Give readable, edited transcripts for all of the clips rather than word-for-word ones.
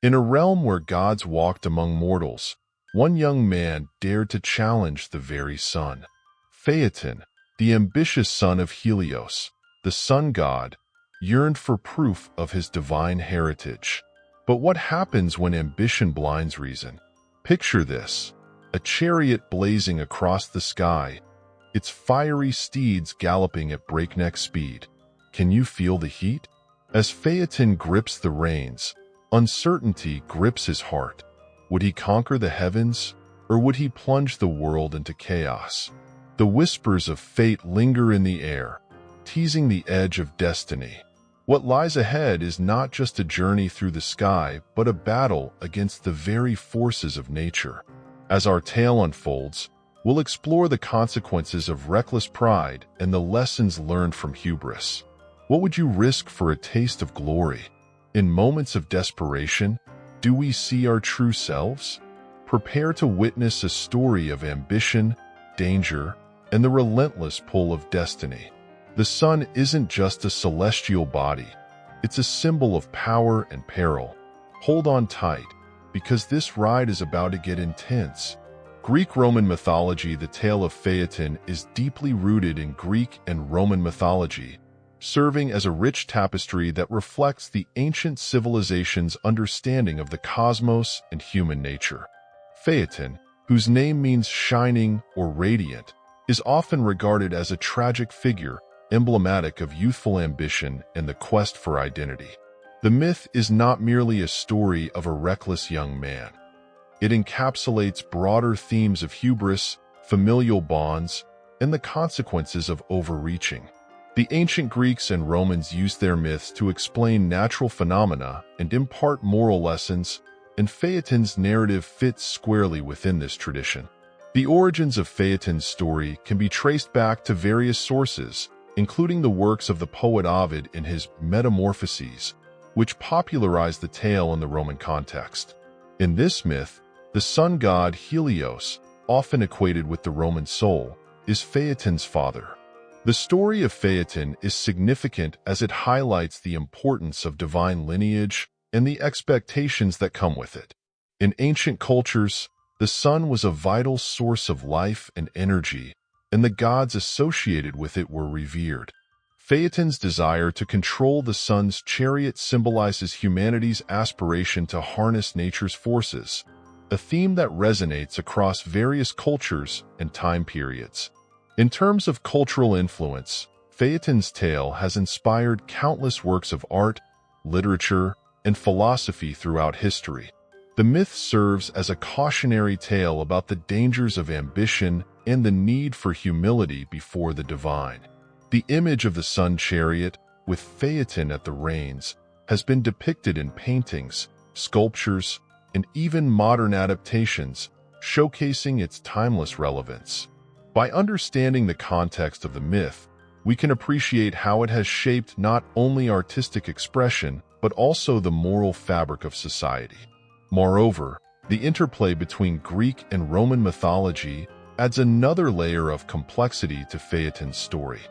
In a realm where gods walked among mortals, one young man dared to challenge the very sun. Phaethon, the ambitious son of Helios, the sun god, yearned for proof of his divine heritage. But what happens when ambition blinds reason? Picture this: a chariot blazing across the sky, its fiery steeds galloping at breakneck speed. Can you feel the heat? As Phaethon grips the reins, uncertainty grips his heart. Would he conquer the heavens, or would he plunge the world into chaos? The whispers of fate linger in the air, teasing the edge of destiny. What lies ahead is not just a journey through the sky, but a battle against the very forces of nature. As our tale unfolds, we'll explore the consequences of reckless pride and the lessons learned from hubris. What would you risk for a taste of glory? In moments of desperation, do we see our true selves? Prepare to witness a story of ambition, danger, and the relentless pull of destiny. The sun isn't just a celestial body. It's a symbol of power and peril. Hold on tight, because this ride is about to get intense. Greek-Roman mythology. The tale of Phaethon is deeply rooted in Greek and Roman mythology, serving as a rich tapestry that reflects the ancient civilization's understanding of the cosmos and human nature. Phaethon, whose name means shining or radiant, is often regarded as a tragic figure, emblematic of youthful ambition and the quest for identity. The myth is not merely a story of a reckless young man. It encapsulates broader themes of hubris, familial bonds, and the consequences of overreaching. The ancient Greeks and Romans used their myths to explain natural phenomena and impart moral lessons, and Phaethon's narrative fits squarely within this tradition. The origins of Phaethon's story can be traced back to various sources, including the works of the poet Ovid in his Metamorphoses, which popularized the tale in the Roman context. In this myth, the sun god Helios, often equated with the Roman soul, is Phaethon's father. The story of Phaethon is significant as it highlights the importance of divine lineage and the expectations that come with it. In ancient cultures, the sun was a vital source of life and energy, and the gods associated with it were revered. Phaethon's desire to control the sun's chariot symbolizes humanity's aspiration to harness nature's forces, a theme that resonates across various cultures and time periods. In terms of cultural influence, Phaethon's tale has inspired countless works of art, literature, and philosophy throughout history. The myth serves as a cautionary tale about the dangers of ambition and the need for humility before the divine. The image of the Sun Chariot, with Phaethon at the reins, has been depicted in paintings, sculptures, and even modern adaptations, showcasing its timeless relevance. By understanding the context of the myth, we can appreciate how it has shaped not only artistic expression, but also the moral fabric of society. Moreover, the interplay between Greek and Roman mythology adds another layer of complexity to Phaethon's story.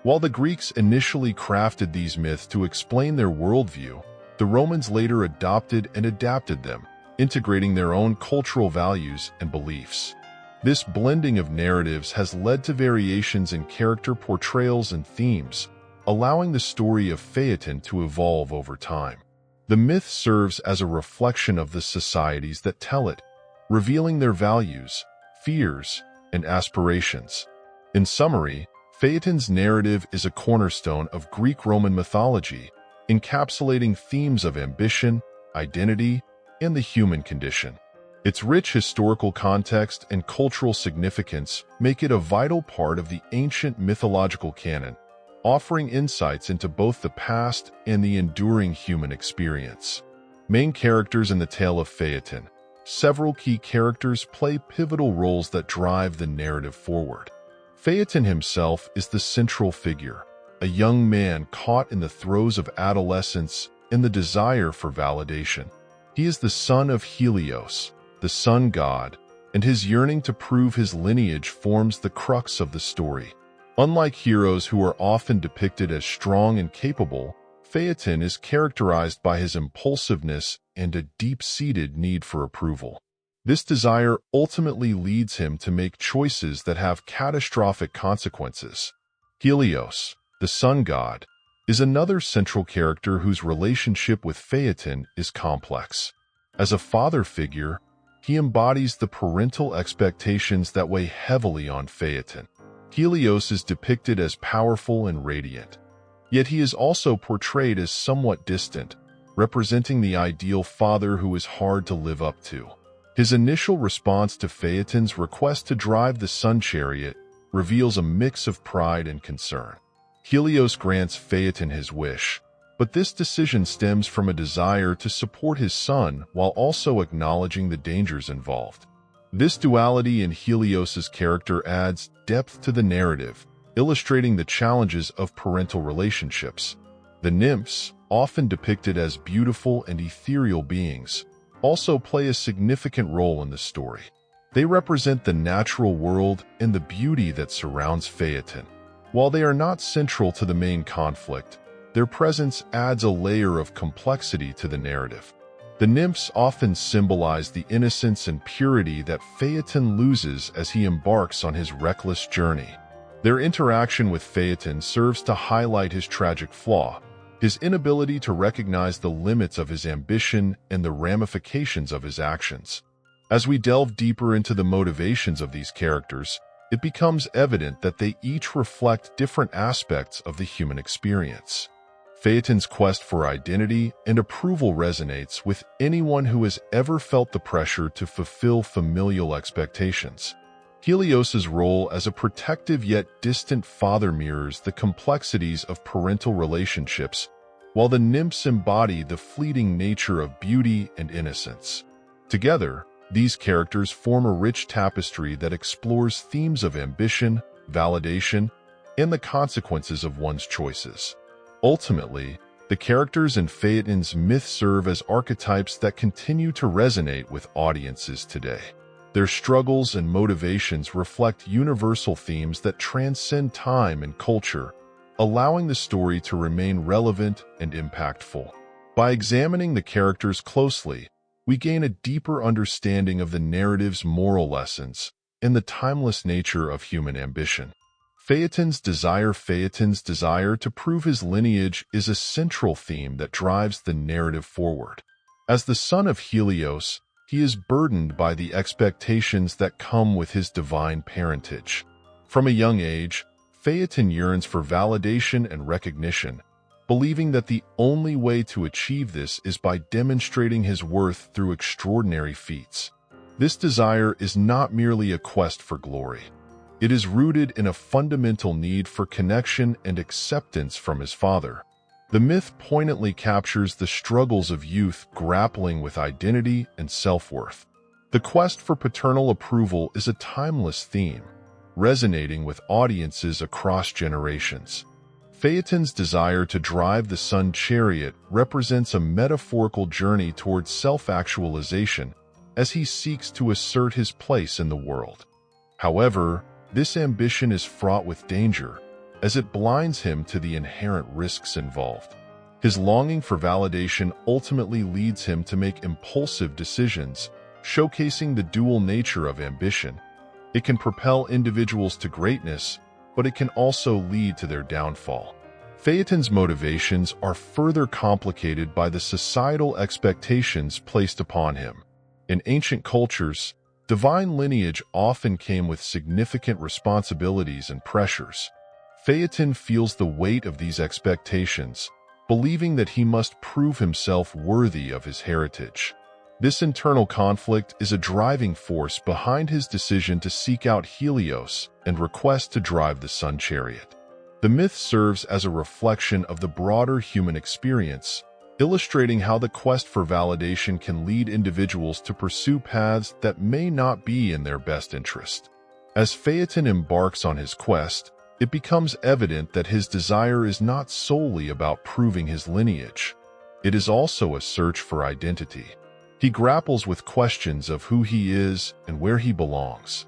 While the Greeks initially crafted these myths to explain their worldview, the Romans later adopted and adapted them, integrating their own cultural values and beliefs. This blending of narratives has led to variations in character portrayals and themes, allowing the story of Phaethon to evolve over time. The myth serves as a reflection of the societies that tell it, revealing their values, fears, and aspirations. In summary, Phaethon's narrative is a cornerstone of Greek-Roman mythology, encapsulating themes of ambition, identity, and the human condition. Its rich historical context and cultural significance make it a vital part of the ancient mythological canon, offering insights into both the past and the enduring human experience. Main characters in the tale of Phaethon. Several key characters play pivotal roles that drive the narrative forward. Phaethon himself is the central figure, a young man caught in the throes of adolescence and the desire for validation. He is the son of Helios, the sun god, and his yearning to prove his lineage forms the crux of the story. Unlike heroes who are often depicted as strong and capable, Phaethon is characterized by his impulsiveness and a deep-seated need for approval. This desire ultimately leads him to make choices that have catastrophic consequences. Helios, the sun god, is another central character whose relationship with Phaethon is complex. As a father figure, he embodies the parental expectations that weigh heavily on Phaethon. Helios is depicted as powerful and radiant, yet he is also portrayed as somewhat distant, representing the ideal father who is hard to live up to. His initial response to Phaethon's request to drive the Sun Chariot reveals a mix of pride and concern. Helios grants Phaethon his wish, but this decision stems from a desire to support his son while also acknowledging the dangers involved. This duality in Helios's character adds depth to the narrative, illustrating the challenges of parental relationships. The nymphs, often depicted as beautiful and ethereal beings, also play a significant role in the story. They represent the natural world and the beauty that surrounds Phaethon. While they are not central to the main conflict, their presence adds a layer of complexity to the narrative. The nymphs often symbolize the innocence and purity that Phaethon loses as he embarks on his reckless journey. Their interaction with Phaethon serves to highlight his tragic flaw, his inability to recognize the limits of his ambition and the ramifications of his actions. As we delve deeper into the motivations of these characters, it becomes evident that they each reflect different aspects of the human experience. Phaethon's quest for identity and approval resonates with anyone who has ever felt the pressure to fulfill familial expectations. Helios's role as a protective yet distant father mirrors the complexities of parental relationships, while the nymphs embody the fleeting nature of beauty and innocence. Together, these characters form a rich tapestry that explores themes of ambition, validation, and the consequences of one's choices. Ultimately, the characters in Phaethon's myth serve as archetypes that continue to resonate with audiences today. Their struggles and motivations reflect universal themes that transcend time and culture, allowing the story to remain relevant and impactful. By examining the characters closely, we gain a deeper understanding of the narrative's moral lessons and the timeless nature of human ambition. Phaethon's desire to prove his lineage is a central theme that drives the narrative forward. As the son of Helios, he is burdened by the expectations that come with his divine parentage. From a young age, Phaethon yearns for validation and recognition, believing that the only way to achieve this is by demonstrating his worth through extraordinary feats. This desire is not merely a quest for glory. It is rooted in a fundamental need for connection and acceptance from his father. The myth poignantly captures the struggles of youth grappling with identity and self-worth. The quest for paternal approval is a timeless theme, resonating with audiences across generations. Phaethon's desire to drive the Sun Chariot represents a metaphorical journey towards self-actualization as he seeks to assert his place in the world. However, this ambition is fraught with danger, as it blinds him to the inherent risks involved. His longing for validation ultimately leads him to make impulsive decisions, showcasing the dual nature of ambition. It can propel individuals to greatness, but it can also lead to their downfall. Phaethon's motivations are further complicated by the societal expectations placed upon him. In ancient cultures, divine lineage often came with significant responsibilities and pressures. Phaethon feels the weight of these expectations, believing that he must prove himself worthy of his heritage. This internal conflict is a driving force behind his decision to seek out Helios and request to drive the Sun Chariot. The myth serves as a reflection of the broader human experience, illustrating how the quest for validation can lead individuals to pursue paths that may not be in their best interest. As Phaethon embarks on his quest, it becomes evident that his desire is not solely about proving his lineage. It is also a search for identity. He grapples with questions of who he is and where he belongs.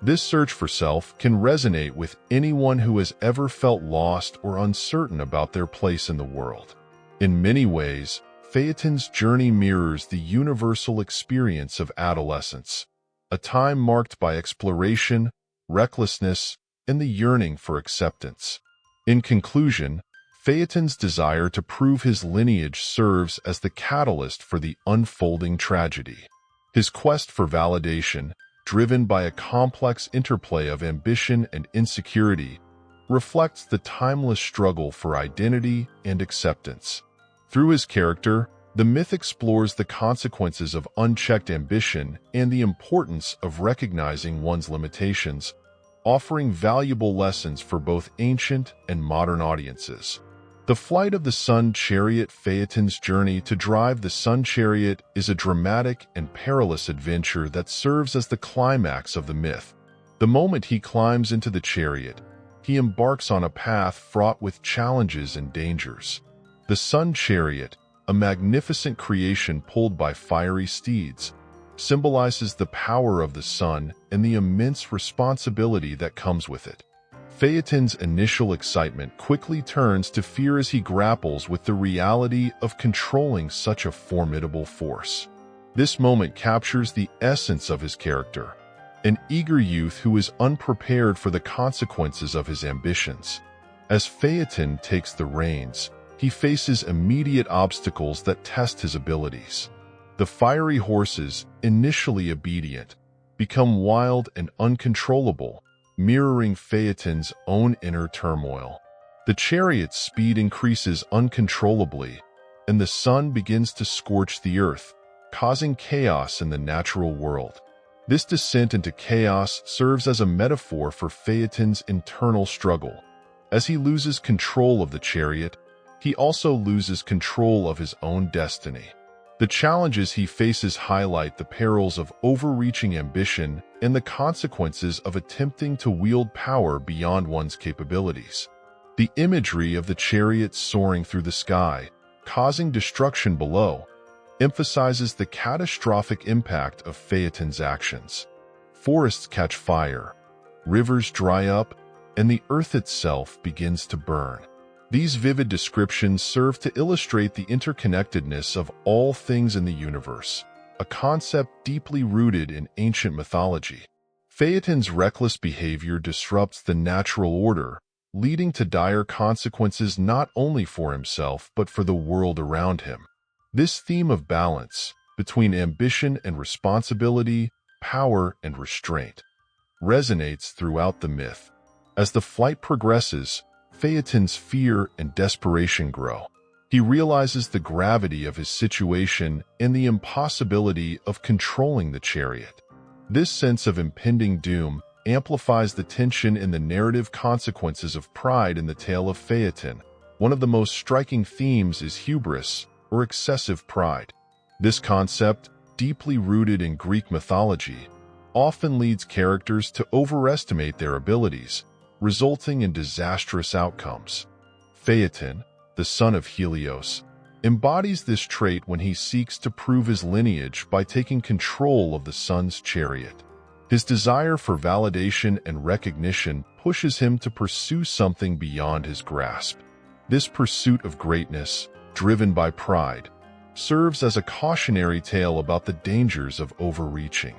This search for self can resonate with anyone who has ever felt lost or uncertain about their place in the world. In many ways, Phaeton's journey mirrors the universal experience of adolescence, a time marked by exploration, recklessness, and the yearning for acceptance. In conclusion, Phaeton's desire to prove his lineage serves as the catalyst for the unfolding tragedy. His quest for validation, driven by a complex interplay of ambition and insecurity, reflects the timeless struggle for identity and acceptance. Through his character, the myth explores the consequences of unchecked ambition and the importance of recognizing one's limitations, offering valuable lessons for both ancient and modern audiences. The flight of the Sun Chariot. Phaeton's journey to drive the Sun Chariot is a dramatic and perilous adventure that serves as the climax of the myth. The moment he climbs into the chariot, he embarks on a path fraught with challenges and dangers. The Sun Chariot, a magnificent creation pulled by fiery steeds, symbolizes the power of the sun and the immense responsibility that comes with it. Phaeton's initial excitement quickly turns to fear as he grapples with the reality of controlling such a formidable force. This moment captures the essence of his character, an eager youth who is unprepared for the consequences of his ambitions. As Phaeton takes the reins, he faces immediate obstacles that test his abilities. The fiery horses, initially obedient, become wild and uncontrollable, mirroring Phaeton's own inner turmoil. The chariot's speed increases uncontrollably, and the sun begins to scorch the earth, causing chaos in the natural world. This descent into chaos serves as a metaphor for Phaeton's internal struggle. As he loses control of the chariot, he also loses control of his own destiny. The challenges he faces highlight the perils of overreaching ambition and the consequences of attempting to wield power beyond one's capabilities. The imagery of the chariot soaring through the sky, causing destruction below, emphasizes the catastrophic impact of Phaeton's actions. Forests catch fire, rivers dry up, and the earth itself begins to burn. These vivid descriptions serve to illustrate the interconnectedness of all things in the universe, a concept deeply rooted in ancient mythology. Phaeton's reckless behavior disrupts the natural order, leading to dire consequences not only for himself but for the world around him. This theme of balance between ambition and responsibility, power and restraint, resonates throughout the myth. As the flight progresses, Phaeton's fear and desperation grow. He realizes the gravity of his situation and the impossibility of controlling the chariot. This sense of impending doom amplifies the tension in the narrative consequences of pride in the tale of Phaeton. One of the most striking themes is hubris, or excessive pride. This concept, deeply rooted in Greek mythology, often leads characters to overestimate their abilities, resulting in disastrous outcomes. Phaeton, the son of Helios, embodies this trait when he seeks to prove his lineage by taking control of the sun's chariot. His desire for validation and recognition pushes him to pursue something beyond his grasp. This pursuit of greatness, driven by pride, serves as a cautionary tale about the dangers of overreaching.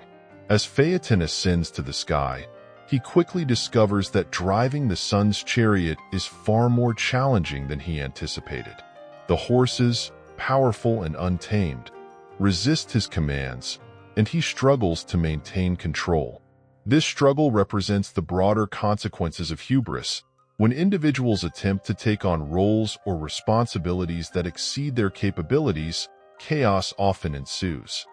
As Phaeton ascends to the sky, he quickly discovers that driving the sun's chariot is far more challenging than he anticipated. The horses, powerful and untamed, resist his commands, and he struggles to maintain control. This struggle represents the broader consequences of hubris. When individuals attempt to take on roles or responsibilities that exceed their capabilities, chaos often ensues.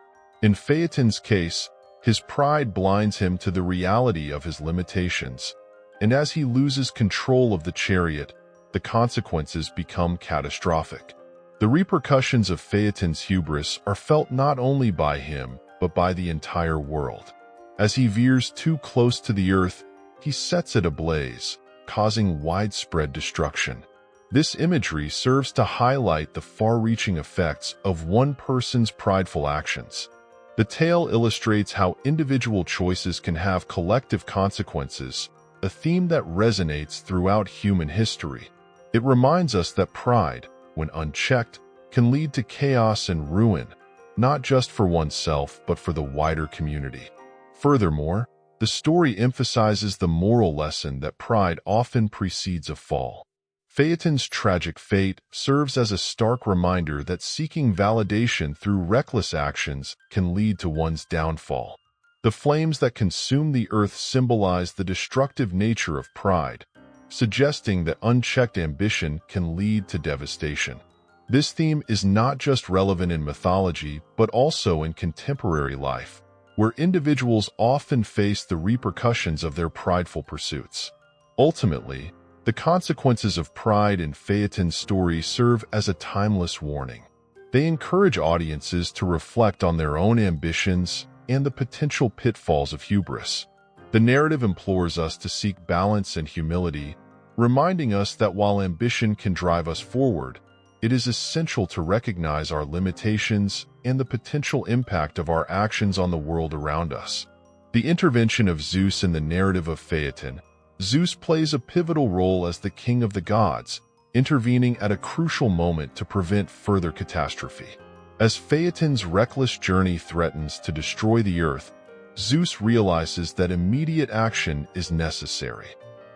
In Phaeton's case, his pride blinds him to the reality of his limitations, and as he loses control of the chariot, the consequences become catastrophic. The repercussions of Phaeton's hubris are felt not only by him, but by the entire world. As he veers too close to the earth, he sets it ablaze, causing widespread destruction. This imagery serves to highlight the far-reaching effects of one person's prideful actions. The tale illustrates how individual choices can have collective consequences, a theme that resonates throughout human history. It reminds us that pride, when unchecked, can lead to chaos and ruin, not just for oneself but for the wider community. Furthermore, the story emphasizes the moral lesson that pride often precedes a fall. Phaethon's tragic fate serves as a stark reminder that seeking validation through reckless actions can lead to one's downfall. The flames that consume the earth symbolize the destructive nature of pride, suggesting that unchecked ambition can lead to devastation. This theme is not just relevant in mythology, but also in contemporary life, where individuals often face the repercussions of their prideful pursuits. Ultimately, the consequences of pride in Phaethon's story serve as a timeless warning. They encourage audiences to reflect on their own ambitions and the potential pitfalls of hubris. The narrative implores us to seek balance and humility, reminding us that while ambition can drive us forward, it is essential to recognize our limitations and the potential impact of our actions on the world around us. The intervention of Zeus in the narrative of Phaethon. Zeus plays a pivotal role as the king of the gods, intervening at a crucial moment to prevent further catastrophe. As Phaeton's reckless journey threatens to destroy the earth, Zeus realizes that immediate action is necessary.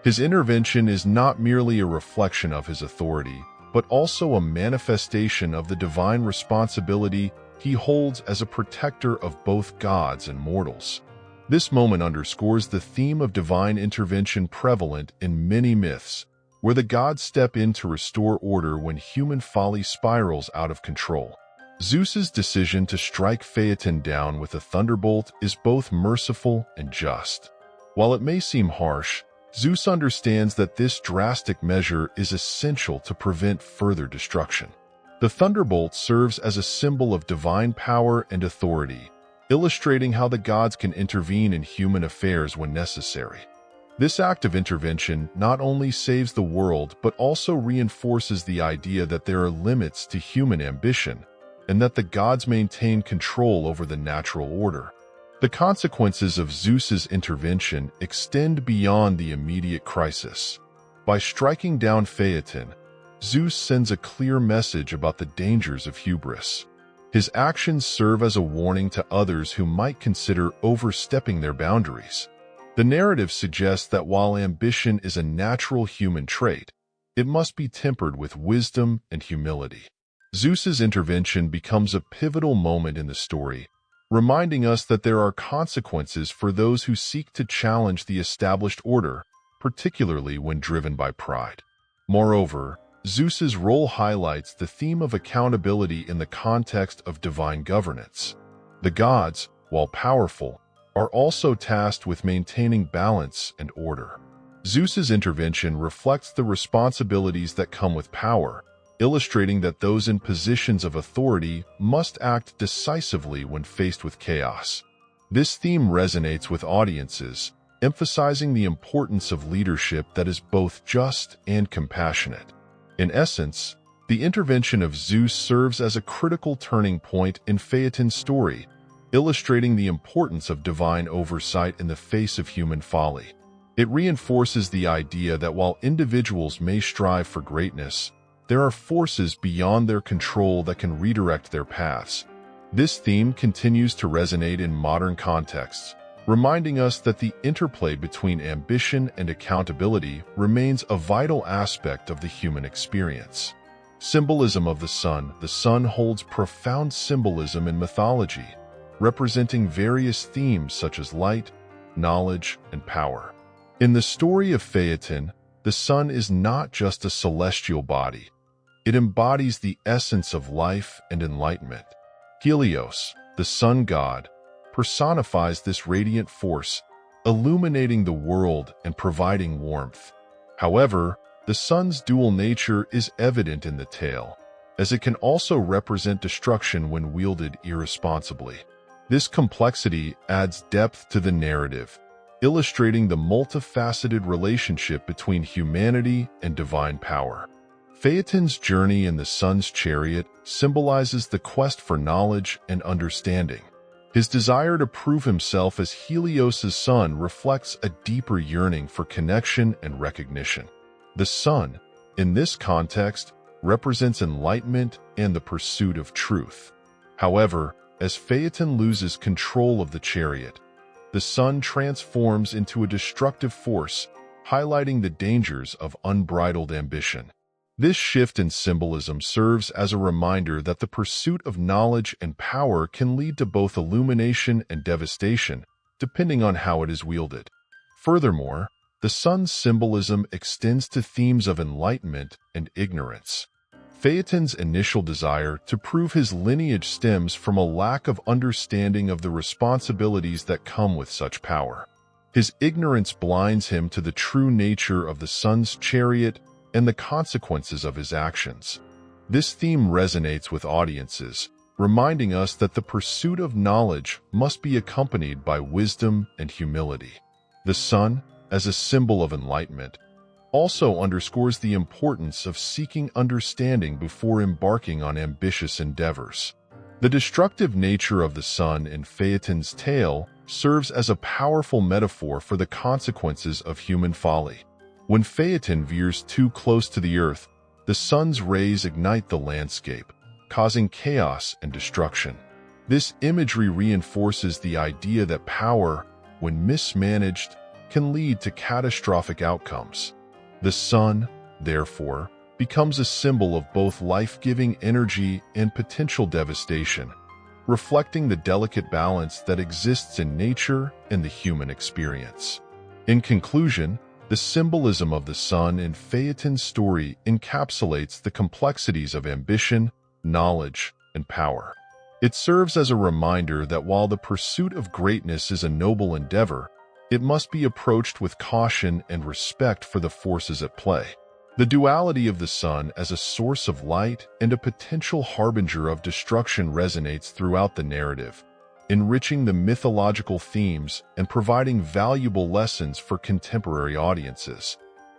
His intervention is not merely a reflection of his authority, but also a manifestation of the divine responsibility he holds as a protector of both gods and mortals. This moment underscores the theme of divine intervention prevalent in many myths, where the gods step in to restore order when human folly spirals out of control. Zeus's decision to strike Phaethon down with a thunderbolt is both merciful and just. While it may seem harsh, Zeus understands that this drastic measure is essential to prevent further destruction. The thunderbolt serves as a symbol of divine power and authority, illustrating how the gods can intervene in human affairs when necessary. This act of intervention not only saves the world but also reinforces the idea that there are limits to human ambition and that the gods maintain control over the natural order. The consequences of Zeus's intervention extend beyond the immediate crisis. By striking down Phaethon, Zeus sends a clear message about the dangers of hubris. His actions serve as a warning to others who might consider overstepping their boundaries. The narrative suggests that while ambition is a natural human trait, it must be tempered with wisdom and humility. Zeus's intervention becomes a pivotal moment in the story, reminding us that there are consequences for those who seek to challenge the established order, particularly when driven by pride. Moreover, Zeus's role highlights the theme of accountability in the context of divine governance. The gods, while powerful, are also tasked with maintaining balance and order. Zeus's intervention reflects the responsibilities that come with power, illustrating that those in positions of authority must act decisively when faced with chaos. This theme resonates with audiences, emphasizing the importance of leadership that is both just and compassionate. In essence, the intervention of Zeus serves as a critical turning point in Phaeton's story, illustrating the importance of divine oversight in the face of human folly. It reinforces the idea that while individuals may strive for greatness, there are forces beyond their control that can redirect their paths. This theme continues to resonate in modern contexts, reminding us that the interplay between ambition and accountability remains a vital aspect of the human experience. Symbolism of the sun holds profound symbolism in mythology, representing various themes such as light, knowledge, and power. In the story of Phaethon, the sun is not just a celestial body. It embodies the essence of life and enlightenment. Helios, the sun god, personifies this radiant force, illuminating the world and providing warmth. However, the sun's dual nature is evident in the tale, as it can also represent destruction when wielded irresponsibly. This complexity adds depth to the narrative, illustrating the multifaceted relationship between humanity and divine power. Phaeton's journey in the Sun's Chariot symbolizes the quest for knowledge and understanding. His desire to prove himself as Helios' son reflects a deeper yearning for connection and recognition. The sun, in this context, represents enlightenment and the pursuit of truth. However, as Phaethon loses control of the chariot, the sun transforms into a destructive force, highlighting the dangers of unbridled ambition. This shift in symbolism serves as a reminder that the pursuit of knowledge and power can lead to both illumination and devastation, depending on how it is wielded. Furthermore, the sun's symbolism extends to themes of enlightenment and ignorance. Phaeton's initial desire to prove his lineage stems from a lack of understanding of the responsibilities that come with such power. His ignorance blinds him to the true nature of the sun's chariot and the consequences of his actions. This theme resonates with audiences, reminding us that the pursuit of knowledge must be accompanied by wisdom and humility. The sun, as a symbol of enlightenment, also underscores the importance of seeking understanding before embarking on ambitious endeavors. The destructive nature of the sun in Phaeton's tale serves as a powerful metaphor for the consequences of human folly. When Phaeton veers too close to the earth, the sun's rays ignite the landscape, causing chaos and destruction. This imagery reinforces the idea that power, when mismanaged, can lead to catastrophic outcomes. The sun, therefore, becomes a symbol of both life-giving energy and potential devastation, reflecting the delicate balance that exists in nature and the human experience. In conclusion, the symbolism of the sun in Phaeton's story encapsulates the complexities of ambition, knowledge, and power. It serves as a reminder that while the pursuit of greatness is a noble endeavor, it must be approached with caution and respect for the forces at play. The duality of the sun as a source of light and a potential harbinger of destruction resonates throughout the narrative, enriching the mythological themes and providing valuable lessons for contemporary audiences.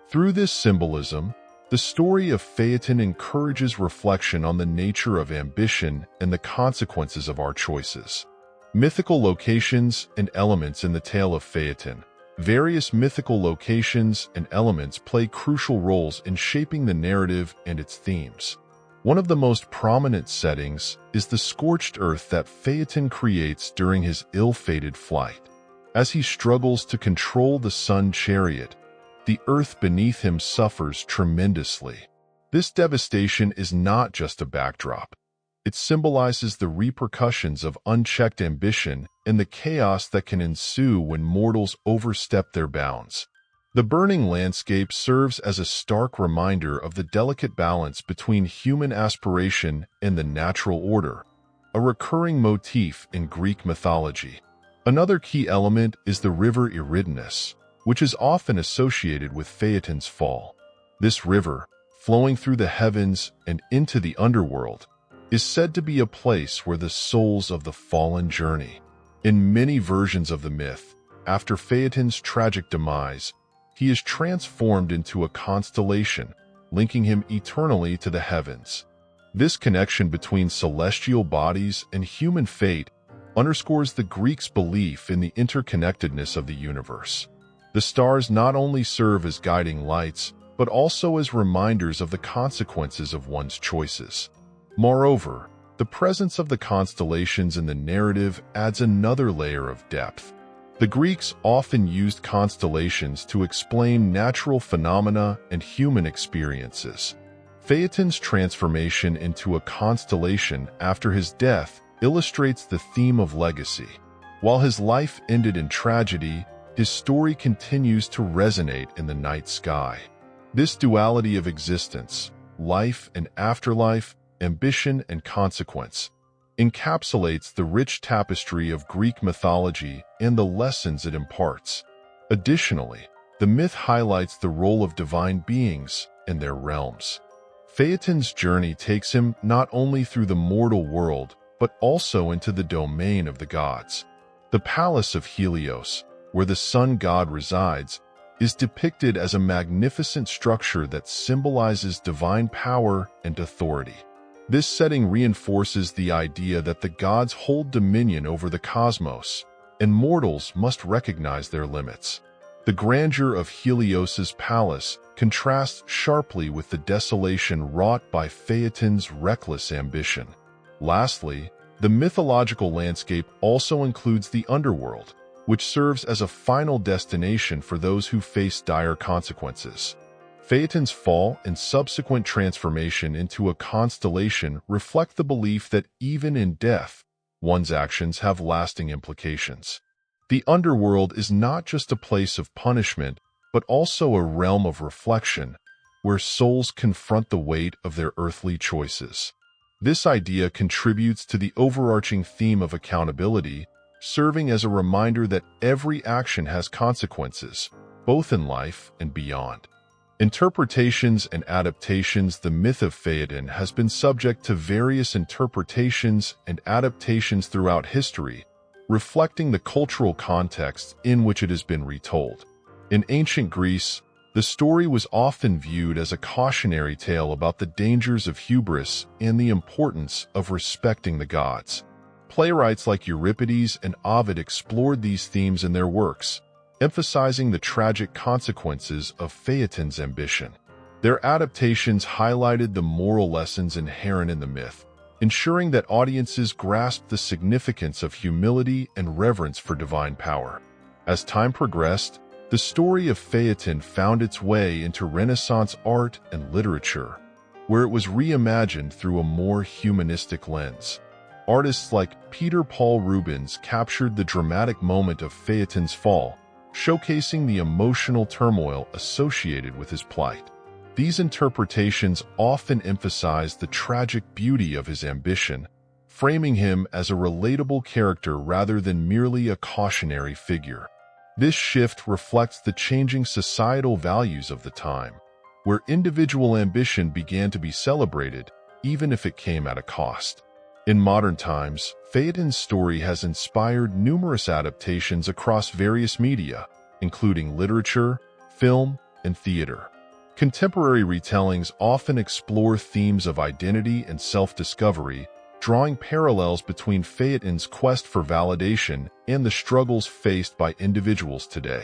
Through this symbolism, the story of Phaeton encourages reflection on the nature of ambition and the consequences of our choices. Mythical locations and elements in the tale of Phaeton. Various mythical locations and elements play crucial roles in shaping the narrative and its themes. One of the most prominent settings is the scorched earth that Phaeton creates during his ill-fated flight. As he struggles to control the Sun Chariot, the earth beneath him suffers tremendously. This devastation is not just a backdrop. It symbolizes the repercussions of unchecked ambition and the chaos that can ensue when mortals overstep their bounds. The burning landscape serves as a stark reminder of the delicate balance between human aspiration and the natural order, a recurring motif in Greek mythology. Another key element is the river Eridanus, which is often associated with Phaeton's fall. This river, flowing through the heavens and into the underworld, is said to be a place where the souls of the fallen journey. In many versions of the myth, after Phaeton's tragic demise, he is transformed into a constellation, linking him eternally to the heavens. This connection between celestial bodies and human fate underscores the Greeks' belief in the interconnectedness of the universe. The stars not only serve as guiding lights, but also as reminders of the consequences of one's choices. Moreover, the presence of the constellations in the narrative adds another layer of depth. The Greeks often used constellations to explain natural phenomena and human experiences. Phaeton's transformation into a constellation after his death illustrates the theme of legacy. While his life ended in tragedy, his story continues to resonate in the night sky. This duality of existence, life and afterlife, ambition and consequence, encapsulates the rich tapestry of Greek mythology and the lessons it imparts. Additionally, the myth highlights the role of divine beings and their realms. Phaeton's journey takes him not only through the mortal world, but also into the domain of the gods. The palace of Helios, where the sun god resides, is depicted as a magnificent structure that symbolizes divine power and authority. This setting reinforces the idea that the gods hold dominion over the cosmos, and mortals must recognize their limits. The grandeur of Helios's palace contrasts sharply with the desolation wrought by Phaethon's reckless ambition. Lastly, the mythological landscape also includes the underworld, which serves as a final destination for those who face dire consequences. Phaeton's fall and subsequent transformation into a constellation reflect the belief that even in death, one's actions have lasting implications. The underworld is not just a place of punishment, but also a realm of reflection, where souls confront the weight of their earthly choices. This idea contributes to the overarching theme of accountability, serving as a reminder that every action has consequences, both in life and beyond. Interpretations and adaptations. The myth of Phaethon has been subject to various interpretations and adaptations throughout history, reflecting the cultural context in which it has been retold. In ancient Greece, the story was often viewed as a cautionary tale about the dangers of hubris and the importance of respecting the gods. Playwrights like Euripides and Ovid explored these themes in their works, emphasizing the tragic consequences of Phaeton's ambition. Their adaptations highlighted the moral lessons inherent in the myth, ensuring that audiences grasped the significance of humility and reverence for divine power. As time progressed, the story of Phaethon found its way into Renaissance art and literature, where it was reimagined through a more humanistic lens. Artists like Peter Paul Rubens captured the dramatic moment of Phaeton's fall, showcasing the emotional turmoil associated with his plight. These interpretations often emphasize the tragic beauty of his ambition, framing him as a relatable character rather than merely a cautionary figure. This shift reflects the changing societal values of the time, where individual ambition began to be celebrated, even if it came at a cost. In modern times, Phaeton's story has inspired numerous adaptations across various media, including literature, film, and theater. Contemporary retellings often explore themes of identity and self-discovery, drawing parallels between Phaeton's quest for validation and the struggles faced by individuals today.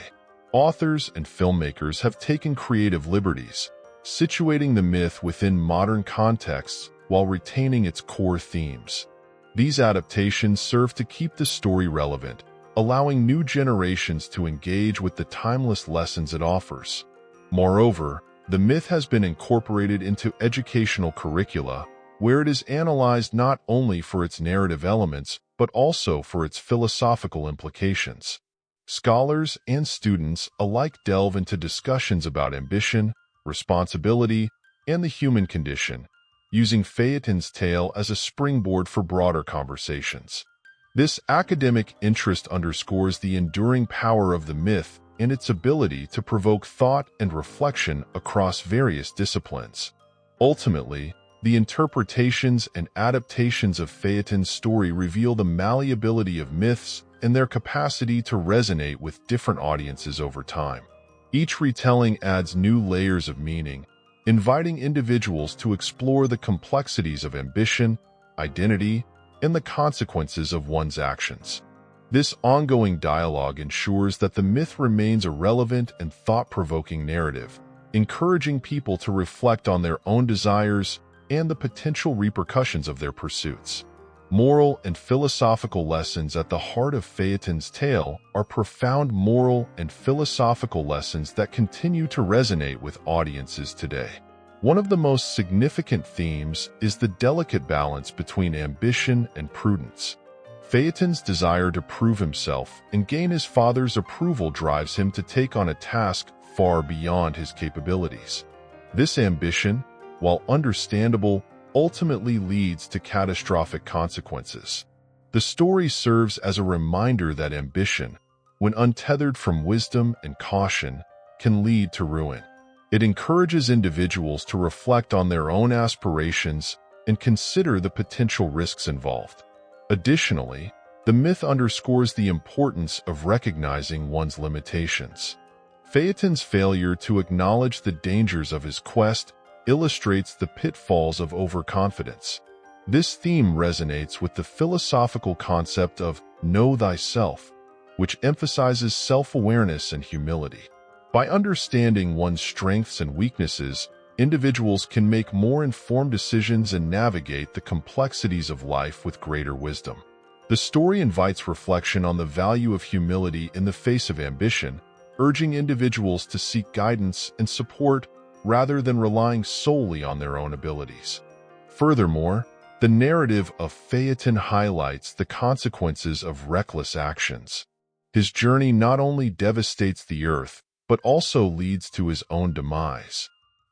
Authors and filmmakers have taken creative liberties, situating the myth within modern contexts while retaining its core themes. These adaptations serve to keep the story relevant, allowing new generations to engage with the timeless lessons it offers. Moreover, the myth has been incorporated into educational curricula, where it is analyzed not only for its narrative elements, but also for its philosophical implications. Scholars and students alike delve into discussions about ambition, responsibility, and the human condition, using Phaeton's tale as a springboard for broader conversations. This academic interest underscores the enduring power of the myth and its ability to provoke thought and reflection across various disciplines. Ultimately, the interpretations and adaptations of Phaeton's story reveal the malleability of myths and their capacity to resonate with different audiences over time. Each retelling adds new layers of meaning, inviting individuals to explore the complexities of ambition, identity, and the consequences of one's actions. This ongoing dialogue ensures that the myth remains a relevant and thought-provoking narrative, encouraging people to reflect on their own desires and the potential repercussions of their pursuits. Moral and philosophical lessons at the heart of Phaeton's tale are profound moral and philosophical lessons that continue to resonate with audiences today. One of the most significant themes is the delicate balance between ambition and prudence. Phaeton's desire to prove himself and gain his father's approval drives him to take on a task far beyond his capabilities. This ambition, while understandable, ultimately leads to catastrophic consequences. The story serves as a reminder that ambition, when untethered from wisdom and caution, can lead to ruin. It encourages individuals to reflect on their own aspirations and consider the potential risks involved. Additionally, the myth underscores the importance of recognizing one's limitations. Phaeton's failure to acknowledge the dangers of his quest illustrates the pitfalls of overconfidence. This theme resonates with the philosophical concept of know thyself, which emphasizes self-awareness and humility. By understanding one's strengths and weaknesses, individuals can make more informed decisions and navigate the complexities of life with greater wisdom. The story invites reflection on the value of humility in the face of ambition, urging individuals to seek guidance and support rather than relying solely on their own abilities. Furthermore, the narrative of Phaethon highlights the consequences of reckless actions. His journey not only devastates the earth, but also leads to his own demise.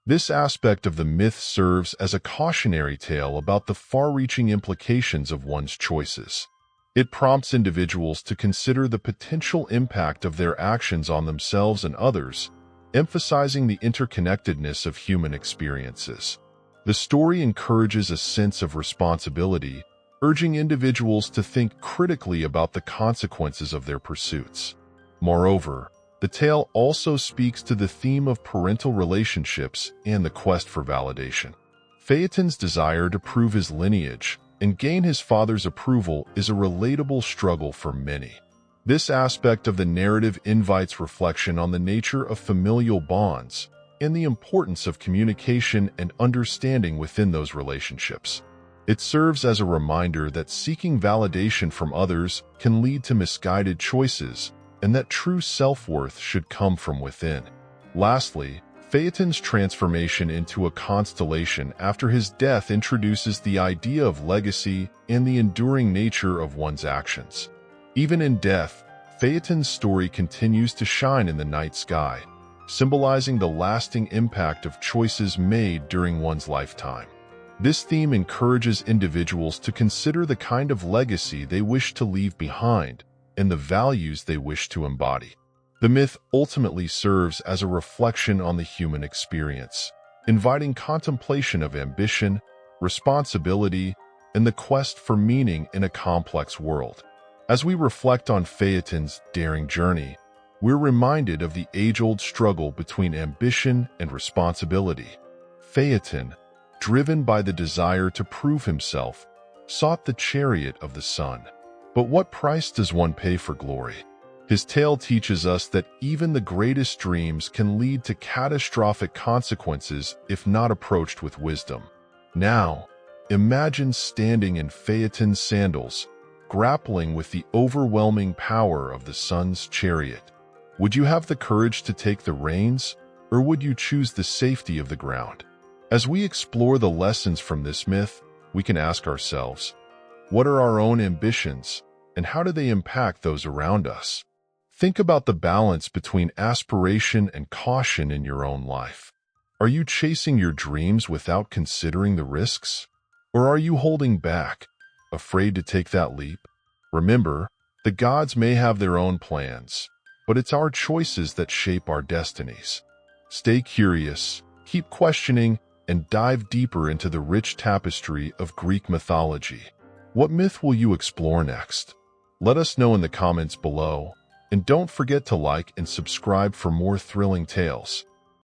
This aspect of the myth serves as a cautionary tale about the far-reaching implications of one's choices. It prompts individuals to consider the potential impact of their actions on themselves and others, emphasizing the interconnectedness of human experiences. The story encourages a sense of responsibility, urging individuals to think critically about the consequences of their pursuits. Moreover, the tale also speaks to the theme of parental relationships and the quest for validation. Phaethon's desire to prove his lineage and gain his father's approval is a relatable struggle for many. This aspect of the narrative invites reflection on the nature of familial bonds and the importance of communication and understanding within those relationships. It serves as a reminder that seeking validation from others can lead to misguided choices, and that true self-worth should come from within. Lastly, Phaethon's transformation into a constellation after his death introduces the idea of legacy and the enduring nature of one's actions. Even in death, Phaethon's story continues to shine in the night sky, symbolizing the lasting impact of choices made during one's lifetime. This theme encourages individuals to consider the kind of legacy they wish to leave behind and the values they wish to embody. The myth ultimately serves as a reflection on the human experience, inviting contemplation of ambition, responsibility, and the quest for meaning in a complex world. As we reflect on Phaethon's daring journey, we're reminded of the age-old struggle between ambition and responsibility. Phaethon, driven by the desire to prove himself, sought the chariot of the sun. But what price does one pay for glory? His tale teaches us that even the greatest dreams can lead to catastrophic consequences if not approached with wisdom. Now, imagine standing in Phaethon's sandals, grappling with the overwhelming power of the sun's chariot. Would you have the courage to take the reins, or would you choose the safety of the ground? As we explore the lessons from this myth, we can ask ourselves, what are our own ambitions, and how do they impact those around us? Think about the balance between aspiration and caution in your own life. Are you chasing your dreams without considering the risks? Or are you holding back, afraid to take that leap? Remember, the gods may have their own plans, but it's our choices that shape our destinies. Stay curious, keep questioning, and dive deeper into the rich tapestry of Greek mythology. What myth will you explore next? Let us know in the comments below, and don't forget to like and subscribe for more thrilling tales.